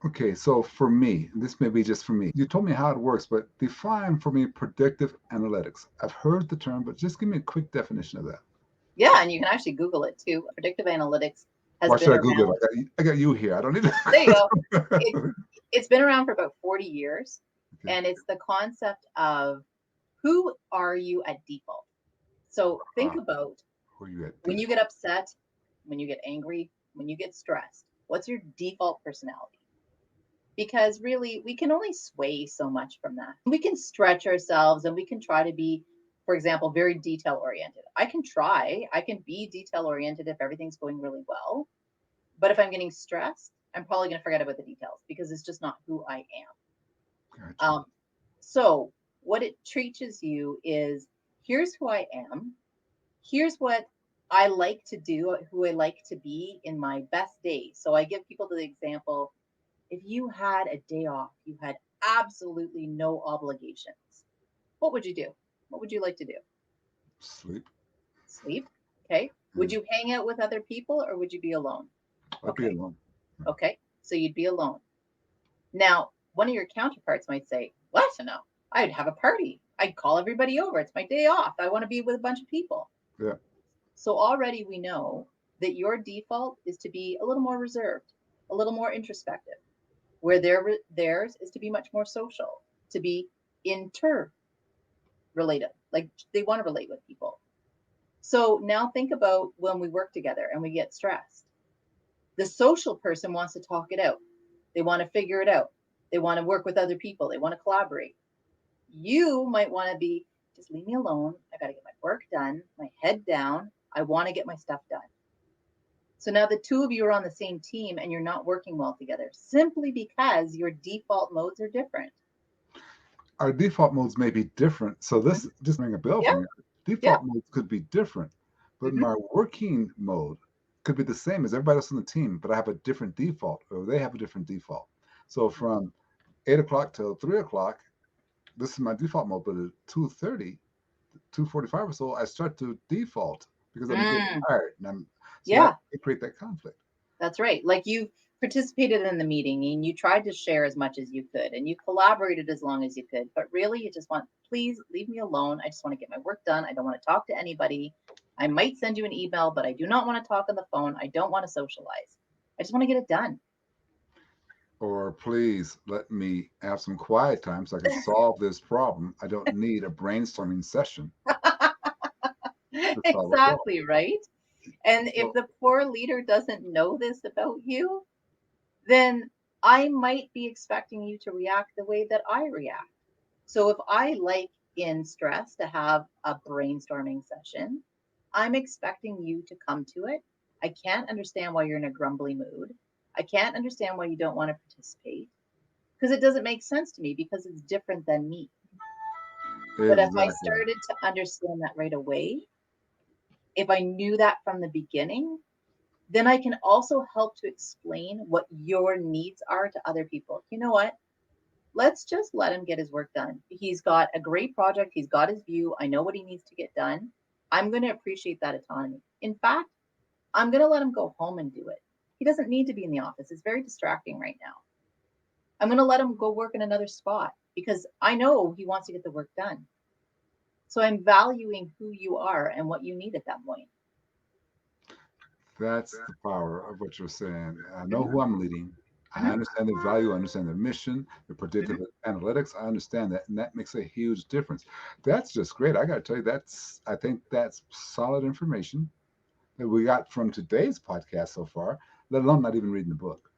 Okay, so for me, this may be just for me. You told me how it works, but define for me predictive analytics. I've heard the term, but just give me a quick definition of that. Yeah, and you can actually Google it too. Predictive analytics has Why been should I Google around. it? I got you here. I don't need There you go. It, to. it's been around for about 40 years, Okay. and it's the concept of who are you at default. So think Ah, about who are you at when you get default? upset, when you get angry, when you get stressed, what's your default personality? Because really, we can only sway so much from that. We can stretch ourselves and we can try to be, for example, very detail oriented. I can be detail oriented if everything's going really well. But if I'm getting stressed, I'm probably going to forget about the details because it's just not who I am. Gotcha. So, what it teaches you is here's who I am, here's what I like to do, who I like to be in my best days. So, I give people the example if you had a day off, you had absolutely no obligations, what would you do? What would you like to do? Sleep. Sleep. Okay. Would Mm. you hang out with other people or would you be alone? I'd be Okay. alone. Okay. So you'd be alone. Now, one of your counterparts might say, what? No, I'd have a party. I'd call everybody over. It's my day off. I want to be with a bunch of people. Yeah. So already we know that your default is to be a little more reserved, a little more introspective, where theirs is to be much more social, to be inter related. Like they want to relate with people. So now think about when we work together and we get stressed. The social person wants to talk it out. They want to figure it out. They want to work with other people. They want to collaborate. You might want to be just leave me alone. I got to get my work done, my head down. I want to get my stuff done. So now the two of you are on the same team and you're not working well together simply because your default modes are different. Our default modes may be different. So this Mhm. just ring a bell for Yeah, me. yeah. Default modes could be different, but Hmm. my working mode could be the same as everybody else on the team, but I have a different default, or they have a different default. So from 8 o'clock till 3 o'clock, this is my default mode, but at 2:30, 2:45 or so, I start to default because I'm getting Mm, tired, and I'm so that yeah. it create that conflict. That's right. Like you participated in the meeting and you tried to share as much as you could and you collaborated as long as you could, but really you just want, please leave me alone. I just want to get my work done. I don't want to talk to anybody. I might send you an email, but I do not want to talk on the phone. I don't want to socialize. I just want to get it done. Or please let me have some quiet time so I can solve this problem. I don't need a brainstorming session to solve a problem. Exactly, right? And if So the poor leader doesn't know this about you, then I might be expecting you to react the way that I react. So if I like in stress to have a brainstorming session, I'm expecting you to come to it. I can't understand why you're in a grumbly mood. I can't understand why you don't want to participate because it doesn't make sense to me because it's different than me. But if I exactly. started to understand that right away, if I knew that from the beginning, then I can also help to explain what your needs are to other people. You know what? Let's just let him get his work done. He's got a great project, he's got his view. I know what he needs to get done. I'm going to appreciate that autonomy. In fact, I'm going to let him go home and do it. He doesn't need to be in the office. It's very distracting right now. I'm going to let him go work in another spot because I know he wants to get the work done. So I'm valuing who you are and what you need at that point. That's the power of what you're saying. I know who Mhm, I'm leading. I mhm, understand the value. I understand the mission, the predictive mhm. analytics. I understand that, and that makes a huge difference. That's just great. I got to tell you, I think that's solid information that we got from today's podcast so far, let alone not even reading the book.